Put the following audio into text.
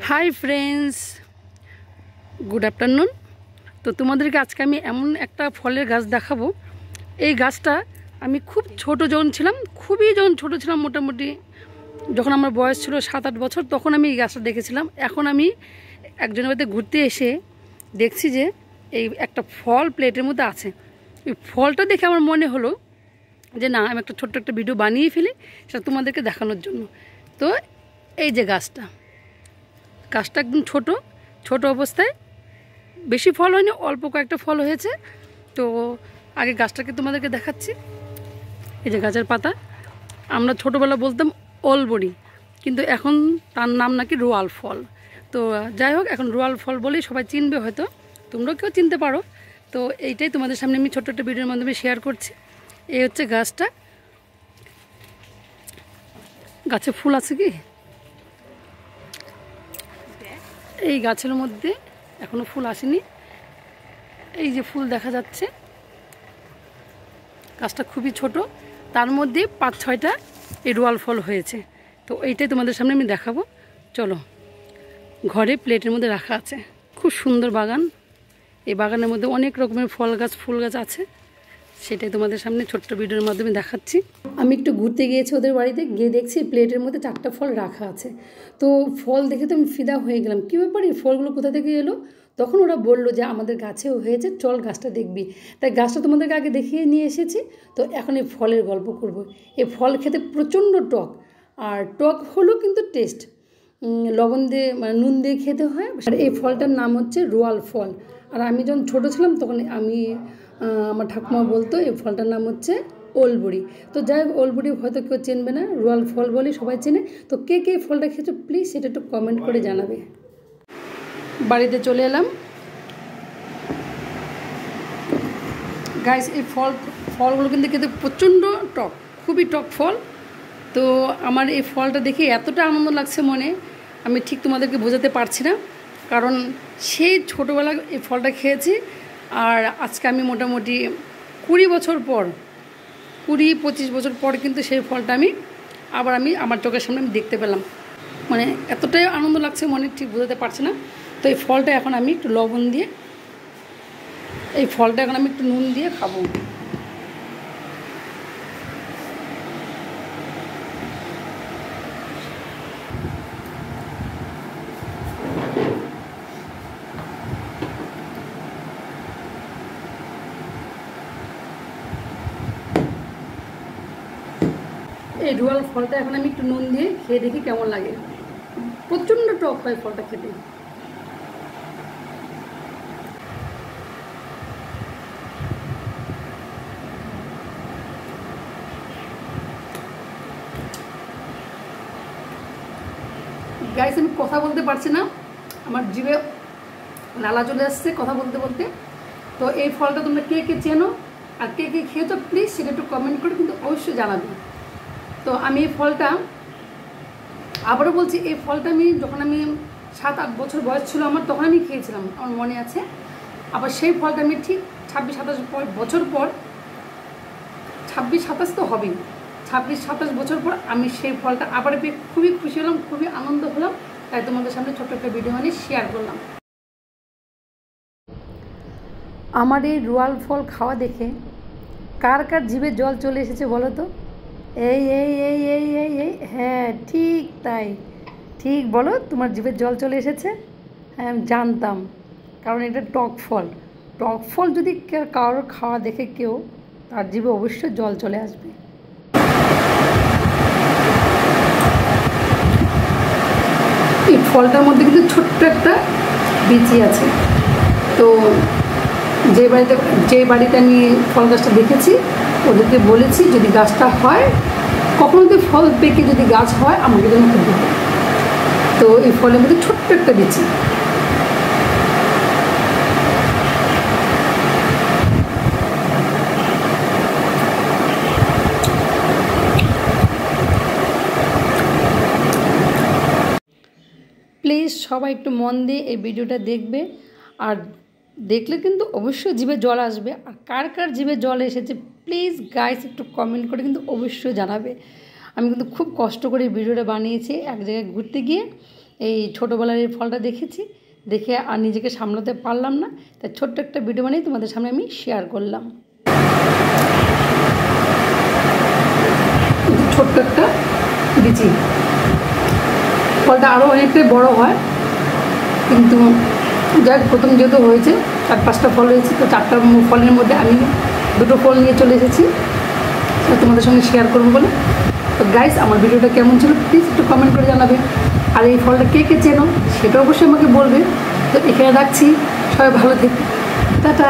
Hi friends, good afternoon. তো তোমাদেরকে আজকে আমি এমন একটা ফলের গাছ দেখাবো। এই গাছটা আমি খুব ছোটো যখন ছিলাম, যখন ছোটো ছিলাম, মোটামুটি যখন আমার বয়স ছিল 7-8 বছর, তখন আমি এই গাছটা দেখেছিলাম। এখন আমি একজনের বাড়িতে ঘুরতে এসে দেখছি যে এই একটা ফল প্লেটের মধ্যে আছে। এই ফলটা দেখে আমার মনে হলো যে না, আমি একটা ছোট্ট একটা ভিডিও বানিয়ে ফেলি, সেটা তোমাদেরকে দেখানোর জন্য। তো এই যে গাছটা একদম ছোট অবস্থায়, বেশি ফল হয়নি, অল্প কয়েকটা ফল হয়েছে। তো আগে গাছটাকে তোমাদেরকে দেখাচ্ছি। এই যে গাছের পাতা, আমরা ছোটোবেলা বলতাম অলবড়ি, কিন্তু এখন তার নাম নাকি রোয়াল ফল। তো যাই হোক, এখন রোয়াল ফল বলেই সবাই চিনবে, হয়তো তোমরাও কেউ চিনতে পারো। তো এইটাই তোমাদের সামনে আমি ছোট্ট একটা ভিডিওর মাধ্যমে শেয়ার করছি। এই হচ্ছে গাছটা। গাছে ফুল আছে কি? এই গাছের মধ্যে এখনো ফুল আসেনি, এই যে ফুল দেখা যাচ্ছে। গাছটা খুবই ছোট, তার মধ্যে 5-6টা এই রোয়াল ফল হয়েছে। তো এইটাই তোমাদের সামনে আমি দেখাবো। চলো, ঘরে প্লেটের মধ্যে রাখা আছে। খুব সুন্দর বাগান। এই বাগানের মধ্যে অনেক রকমের ফল গাছ, ফুল গাছ আছে। সেটাই তোমাদের সামনে ছোট্ট ভিডিওর মাধ্যমে দেখাচ্ছি। আমি একটু ঘুরতে গিয়েছি ওদের বাড়িতে, গিয়ে দেখছি প্লেটের মধ্যে 4টা ফল রাখা আছে। তো ফল দেখে তো আমি ফিদা হয়ে গেলাম, কী ব্যাপার, এই ফলগুলো কোথা থেকে এলো? তখন ওরা বললো যে আমাদের গাছেও হয়েছে, চল গাছটা দেখবি। তাই গাছটা তোমাদেরকে আগে দেখিয়ে নিয়ে এসেছি। তো এখন এই ফলের গল্প করব। এই ফল খেতে প্রচণ্ড টক, আর টক হলো কিন্তু টেস্ট। লবণ দিয়ে, মানে নুন দিয়ে খেতে হয়। আর এই ফলটার নাম হচ্ছে রোয়াল ফল। আর আমি যখন ছোটো ছিলাম তখন আমার ঠাকুমা বলতো এই ফলটার নাম হচ্ছে ওলবড়ি। তো যাই হোক, ওলবড়ি হয়তো কেউ চিনবে না, রোয়াল ফল বলে সবাই চেনে। তো কে কে ফলটা খেয়েছো প্লিজ সেটা একটু কমেন্ট করে জানাবে। বাড়িতে চলে এলাম গাইস। এই ফলগুলো কিন্তু খেতে প্রচণ্ড টক, খুবই টক ফল। তো আমার এই ফলটা দেখে এতটা আনন্দ লাগছে মনে, আমি ঠিক তোমাদেরকে বোঝাতে পারছি না। কারণ সেই ছোটোবেলায় এই ফলটা খেয়েছি, আর আজকে আমি মোটামুটি 20 বছর পর, 20-25 বছর পর কিন্তু সেই ফলটা আমি আমার চোখের সামনে আমি দেখতে পেলাম। মানে এতটাই আনন্দ লাগছে মনে, ঠিক বোঝাতে পারছি না। তো এই ফলটা এখন আমি একটু লবণ দিয়ে, এই ফলটা এখন আমি একটু নুন দিয়ে খাবো। এই রোয়াল ফলটা এখন আমি একটু নুন দিয়ে খেয়ে দেখি কেমন লাগে। প্রচণ্ড টক হয় ফলটা খেতে। গাইস, আমি কথা বলতে পারছি না, আমার জিভে লালা চলে আসছে কথা বলতে বলতে। তো এই ফলটা তোমরা কে কে চেনো আর কে কে খেয়েছো প্লিজ সেটা একটু কমেন্ট করে কিন্তু অবশ্যই জানাবে। তো আমি এই ফলটা আবারও বলছি, এই ফলটা যখন আমি 7-8 বছর বয়স ছিল আমার, তখন আমি খেয়েছিলাম, আমার মনে আছে। আবার সেই ফলটা আমি ঠিক 26-27 বছর পর, 26-27 তো হবেই, 26-27 বছর পর আমি সেই ফলটা আবার পেয়ে খুবই খুশি হলাম, খুবই আনন্দ হলাম। তাই তোমাদের সামনে ছোট্ট একটা ভিডিও বানিয়ে শেয়ার করলাম। আমার এই রোয়াল ফল খাওয়া দেখে কার কার জিভে জল চলে এসেছে বলো তো? এই এই এই এই এই এই হ্যাঁ, ঠিক তাই, ঠিক বলো, তোমার জিভে জল চলে এসেছে। হ্যাঁ, আমি জানতাম, কারণ এটা টক ফল। টক ফল যদি কারোর খাওয়া দেখে কেউ, তার জিভে অবশ্যই জল চলে আসবে। এই ফলটার মধ্যে কিন্তু ছোট্ট একটা বিচি আছে। তো যে বাড়িতে আমি ফল গাছটা দেখেছি, ওদেরকে বলেছি যদি গাছটা হয়, কখনো যদি ফল পেকে যদি গাছ হয় আমাকে যেন খুব দেবে। তো এই ফলের মধ্যে ছোট্ট একটা বিচি। প্লিজ সবাই একটু মন দিয়ে এই ভিডিওটা দেখবে, আর দেখলে কিন্তু অবশ্যই জিভে জল আসবে। আর কার কার জিভে জল এসেছে প্লিজ গাইস একটু কমেন্ট করে কিন্তু অবশ্যই জানাবে। আমি কিন্তু খুব কষ্ট করে এই ভিডিওটা বানিয়েছি এক জায়গায় ঘুরতে গিয়ে। এই ছোটোবেলার এই ফলটা দেখেছি, দেখে আর নিজেকে সামলাতে পারলাম না, তাই ছোট্ট একটা ভিডিও বানিয়ে তোমাদের সামনে আমি শেয়ার করলাম। ছোট্ট একটা বিচি, ফলটা আরও অনেকটাই বড় হয়, কিন্তু যাক প্রথম যেহেতু হয়েছে 4-5টা ফল হয়েছে, তো 4টা ফলের মধ্যে আমি 2টো ফল নিয়ে চলে এসেছি তোমাদের সঙ্গে শেয়ার করবো বলে। তো গাইস, আমার ভিডিওটা কেমন ছিল প্লিজ একটু কমেন্ট করে জানাবে, আর এই ফলটা কে কে চেনো সেটা অবশ্যই আমাকে বলবে। তো এখানে রাখছি, সবাই ভালো থেকো, টাটা।